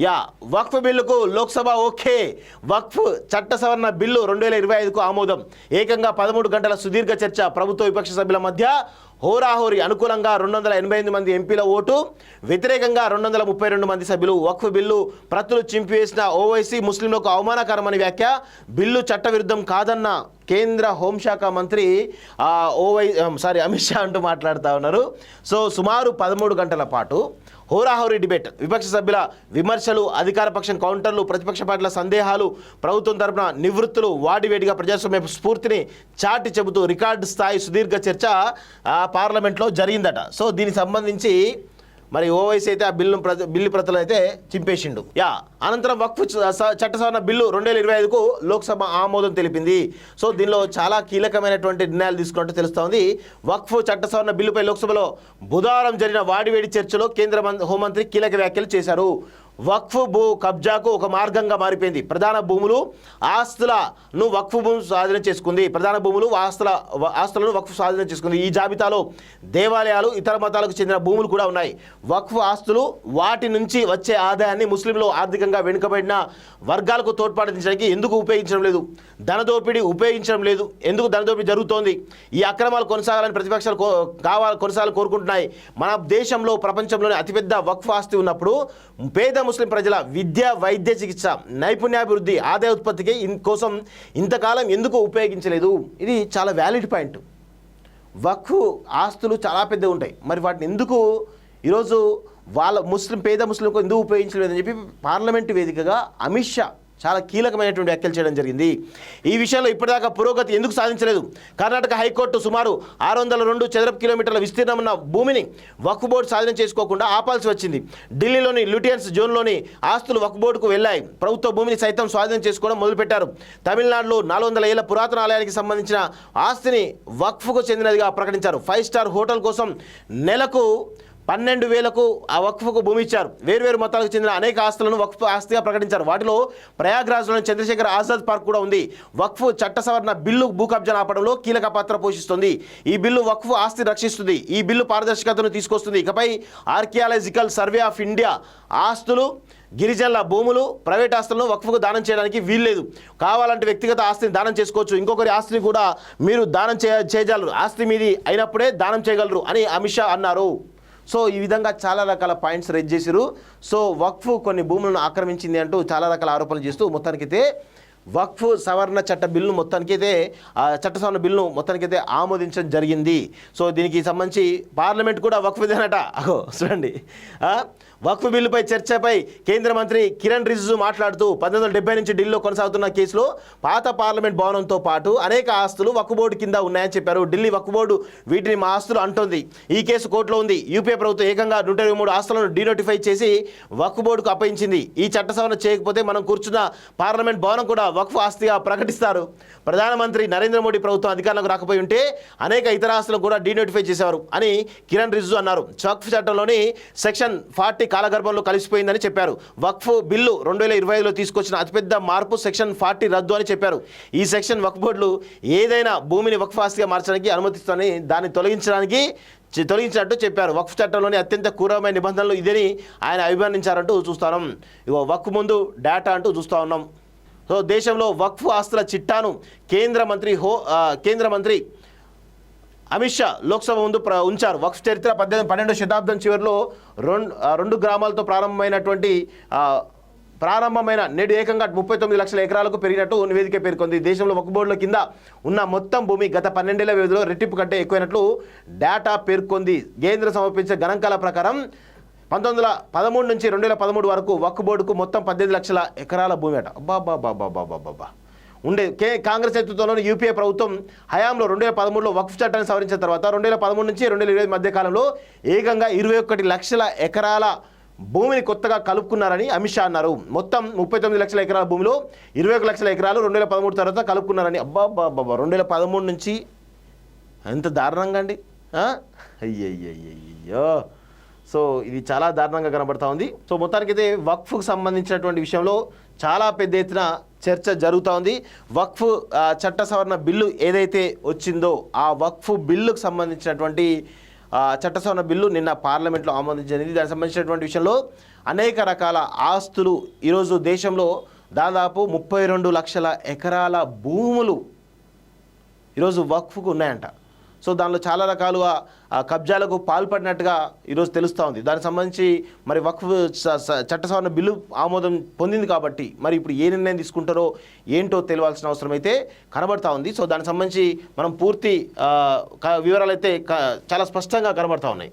Yeah వక్ఫ్ బిల్లుకు Lok Sabha okay. వక్ఫ్ చట్ట సవరణ బిల్లు 2025కు ఆమోదం. ఏకంగా 13 గంటల సుదీర్ఘ చర్చ. ప్రభుత్వ విపక్ష సభ్యుల మధ్య హోరాహోరీ. అనుకూలంగా 288 మంది ఎంపీల ఓటు, వ్యతిరేకంగా 232 మంది సభ్యులు. వక్ఫ్ బిల్లు ప్రతులు చింపివేసిన ఓవైసీ ముస్లింలకు అవమానకరమని వ్యాఖ్య. బిల్లు చట్టవిరుద్ధం కాదన్న కేంద్ర హోంశాఖ మంత్రి అమిత్ షా అంటూ మాట్లాడుతూ ఉన్నారు. సో సుమారు 13 గంటల పాటు హోరాహోరీ డిబేట్. విపక్ష సభ్యుల విమర్శలు, అధికార పక్షం కౌంటర్లు, ప్రతిపక్ష పార్టీల సందేహాలు, ప్రభుత్వం తరపున నివృత్తులు, వాడివేడిగా ప్రజాస్వామ్య స్ఫూర్తిని చాటి చెబుతూ రికార్డు స్థాయి సుదీర్ఘ చర్చ పార్లమెంట్లో జరిగిందట. సో దీనికి సంబంధించి మరి ఓవైసీ అయితే ఆ బిల్లు ప్రతులు అయితే చింపేసిండు. అనంతరం వక్ఫ్ చట్ట సవరణ బిల్లు 2025కు లోక్సభ ఆమోదం తెలిపింది. సో దీనిలో చాలా కీలకమైనటువంటి నిర్ణయాలు తీసుకున్నట్టు తెలుస్తోంది. వక్ఫ్ చట్ట సవరణ బిల్లుపై లోక్సభలో బుధవారం జరిగిన వాడివేడి చర్చలో కేంద్ర హోంమంత్రి కీలక వ్యాఖ్యలు చేశారు. వక్ఫ్ భూ కబ్జాకు ఒక మార్గంగా మారిపోయింది. ప్రధాన భూములు, ఆస్తులను వక్ఫ్ భూమి స్వాధీనం చేసుకుంది. ప్రధాన భూములు, ఆస్తులను వక్ఫ్ స్వాధీనం చేసుకుంది. ఈ జాబితాలో దేవాలయాలు, ఇతర మతాలకు చెందిన భూములు కూడా ఉన్నాయి. వక్ఫ్ ఆస్తులు, వాటి నుంచి వచ్చే ఆదాయాన్ని ముస్లింలు ఆర్థికంగా వెనుకబడిన వర్గాలకు తోడ్పాటించడానికి ఎందుకు ఉపయోగించడం లేదు? ధనదోపిడీ ఉపయోగించడం లేదు. ఎందుకు ధనదోపిడీ జరుగుతోంది? ఈ అక్రమాలు కొనసాగాలని ప్రతిపక్షాలు కొనసాగాలని కోరుకుంటున్నాయి. మన దేశంలో ప్రపంచంలోనే అతిపెద్ద వక్ఫ్ ఆస్తి ఉన్నప్పుడు పేద ముస్లిం ప్రజల విద్య, వైద్య చికిత్స, నైపుణ్యాభివృద్ధి, ఆదాయ ఉత్పత్తికి కోసం ఇంతకాలం ఎందుకు ఉపయోగించలేదు? ఇది చాలా వ్యాలిడ్ పాయింట్. వక్ఫ్ ఆస్తులు చాలా పెద్దగా ఉంటాయి, మరి వాటిని ఎందుకు ఈరోజు పేద ముస్లింకు ఎందుకు ఉపయోగించలేదని చెప్పి పార్లమెంటు వేదికగా అమిత్ షా చాలా కీలకమైనటువంటి వ్యాఖ్యలు చేయడం జరిగింది. ఈ విషయంలో ఇప్పటిదాకా పురోగతి ఎందుకు సాధించలేదు? కర్ణాటక హైకోర్టు సుమారు 602 చదరపు కిలోమీటర్ల విస్తీర్ణం ఉన్న భూమిని వక్ఫ్ బోర్డు స్వాధీనం చేసుకోకుండా ఆపాల్సి వచ్చింది. ఢిల్లీలోని లుటియన్స్ జోన్లోని ఆస్తులు వక్ఫ్ బోర్డుకు వెళ్లాయి. ప్రభుత్వ భూమిని సైతం స్వాధీనం చేసుకోవడం మొదలుపెట్టారు. తమిళనాడులో 400 ఏళ్ల పురాతన ఆలయానికి సంబంధించిన ఆస్తిని వక్ఫ్కు చెందినదిగా ప్రకటించారు. 5 స్టార్ హోటల్ కోసం నెలకు 12,000కు ఆ వక్ఫ్కు భూమి ఇచ్చారు. వేర్వేరు మతాలకు చెందిన అనేక ఆస్తులను వక్ఫ్ ఆస్తిగా ప్రకటించారు. వాటిలో ప్రయాగ్రాజ్లోని చంద్రశేఖర్ ఆజాద్ పార్క్ కూడా ఉంది. వక్ఫ్ చట్ట సవరణ బిల్లు భూ కబ్జాను ఆపడంలో కీలక పాత్ర పోషిస్తుంది. ఈ బిల్లు వక్ఫ్ ఆస్తి రక్షిస్తుంది. ఈ బిల్లు పారదర్శకతను తీసుకొస్తుంది. ఇకపై ఆర్కియాలజికల్ సర్వే ఆఫ్ ఇండియా ఆస్తులు, గిరిజనుల భూములు, ప్రైవేట్ ఆస్తులను వక్ఫ్కు దానం చేయడానికి వీల్లేదు. కావాలంటే వ్యక్తిగత ఆస్తిని దానం చేసుకోవచ్చు. ఇంకొకరి ఆస్తిని కూడా మీరు దానం చేయగలరు. ఆస్తి మీది అయినప్పుడే దానం చేయగలరు అని అమిత్ షా అన్నారు. సో ఈ విధంగా చాలా రకాల పాయింట్స్ రైజ్ చేశారు. సో వక్ఫ్ కొన్ని భూములను ఆక్రమించింది అంటూ చాలా రకాల ఆరోపణలు చేస్తూ మొత్తానికైతే వక్ఫ్ సవరణ చట్ట బిల్లును మొత్తానికైతే చట్ట సవరణ బిల్లును మొత్తానికైతే ఆమోదించడం జరిగింది. సో దీనికి సంబంధించి పార్లమెంట్ కూడా వక్ఫ్ ఇదేనట. చూడండి, వక్ఫ్ బిల్లుపై చర్చపై కేంద్ర మంత్రి కిరణ్ రిజిజు మాట్లాడుతూ 1970 నుంచి ఢిల్లీలో కొనసాగుతున్న కేసులో పాత పార్లమెంట్ భవనంతో పాటు అనేక ఆస్తులు వక్ఫ్ బోర్డు కింద ఉన్నాయని చెప్పారు. ఢిల్లీ వక్ఫ్ బోర్డు వీటిని మా ఆస్తులు అంటోంది. ఈ కేసు కోర్టులో ఉంది. యూపీఏ ప్రభుత్వం ఏకంగా 123 ఆస్తులను డీనోటిఫై చేసి వక్ఫ్ బోర్డుకు అప్పగించింది. ఈ చట్ట సవరణ చేయకపోతే మనం కూర్చున్న పార్లమెంట్ భవనం కూడా వక్ఫ్ ఆస్తిగా ప్రకటిస్తారు. ప్రధానమంత్రి నరేంద్ర మోడీ ప్రభుత్వం అధికారంలోకి రాకపోయి ఉంటే అనేక ఇతర ఆస్తులను కూడా డీనోటిఫై చేసేవారు అని కిరణ్ రిజిజు అన్నారు. వక్ఫ్ చట్టంలోని సెక్షన్ 40 కాలగర్భంలో కలిసిపోయిందని చెప్పారు. వక్ఫ్ బిల్లు 2025లో తీసుకొచ్చిన అతిపెద్ద మార్పు సెక్షన్ 40 రద్దు అని చెప్పారు. ఈ సెక్షన్ వక్ఫ్ బోర్డులు ఏదైనా భూమిని వక్ఫ్ ఆస్తిగా మార్చడానికి అనుమతిస్తుందని దాన్ని తొలగించినట్టు చెప్పారు. వక్ఫ్ చట్టంలోని అత్యంత క్రూరమైన నిబంధనలు ఇదని ఆయన అభివర్ణించారంటూ చూస్తున్నాం. ఇగో వక్ఫ్ ముందు డేటా అంటూ చూస్తూ ఉన్నాం. సో దేశంలో వక్ఫ్ ఆస్తుల చిట్టాను కేంద్ర మంత్రి అమిత్ షా లోక్సభ ముందు ఉంచారు. వక్ఫ్ చరిత్ర 12వ శతాబ్దం చివరిలో రెండు గ్రామాలతో ప్రారంభమైన నేడు ఏకంగా 39 లక్షల ఎకరాలకు పెరిగినట్టు నివేదిక పేర్కొంది. దేశంలో వక్ఫ్ బోర్డుల కింద ఉన్న మొత్తం భూమి గత 12 ఏళ్ల వ్యవధిలో రెట్టింపు కంటే ఎక్కువైనట్లు డేటా పేర్కొంది. కేంద్రం సమర్పించే గణాంకాల ప్రకారం 1913 నుంచి 2013 వరకు వక్ఫ్ బోర్డుకు మొత్తం 18 లక్షల ఎకరాల భూమి అట. అబ్బాబ్బాబ్బాబ్బాబ్బా ఉండే కాంగ్రెస్ నేతృత్వంలోని యూపీఏ ప్రభుత్వం హయాంలో 2013లో వక్ఫ్ చట్టాన్ని సవరించిన తర్వాత 2013 నుంచి 2020 మధ్య కాలంలో ఏకంగా 21 లక్షల ఎకరాల భూమిని కొత్తగా కలుపుకున్నారని అమిత్ షా అన్నారు. మొత్తం 39 లక్షల ఎకరాల భూమిలో 21 లక్షల ఎకరాలు 2013 తర్వాత కలుపుకున్నారని. అబ్బాబ్బాబ్బా 2013 నుంచి ఎంత దారుణంగా అండి. అయ్యయ్యో, సో ఇది చాలా దారుణంగా కనబడతా ఉంది. సో మొత్తానికైతే వక్ఫ్కు సంబంధించినటువంటి విషయంలో చాలా పెద్ద ఎత్తున చర్చ జరుగుతూ ఉంది. వక్ఫ్ చట్ట సవరణ బిల్లు ఏదైతే వచ్చిందో ఆ వక్ఫ్ బిల్లుకు సంబంధించినటువంటి చట్ట సవరణ బిల్లు నిన్న పార్లమెంట్లో ఆమోదించింది. దానికి సంబంధించినటువంటి విషయంలో అనేక రకాల ఆస్తులు ఈరోజు దేశంలో దాదాపు 32 లక్షల ఎకరాల భూములు ఈరోజు వక్ఫ్కు ఉన్నాయంట. సో దానిలో చాలా రకాలుగా కబ్జాలకు పాల్పడినట్టుగా ఈరోజు తెలుస్తూ ఉంది. దానికి సంబంధించి మరి వక్ఫ్ చట్ట సవరణ బిల్లు ఆమోదం పొందింది కాబట్టి మరి ఇప్పుడు ఏ నిర్ణయం తీసుకుంటారో ఏంటో తెలియాల్సిన అవసరం అయితే కనబడతా ఉంది. సో దానికి సంబంధించి మనం పూర్తి వివరాలు అయితే చాలా స్పష్టంగా కనబడతా ఉన్నాయి.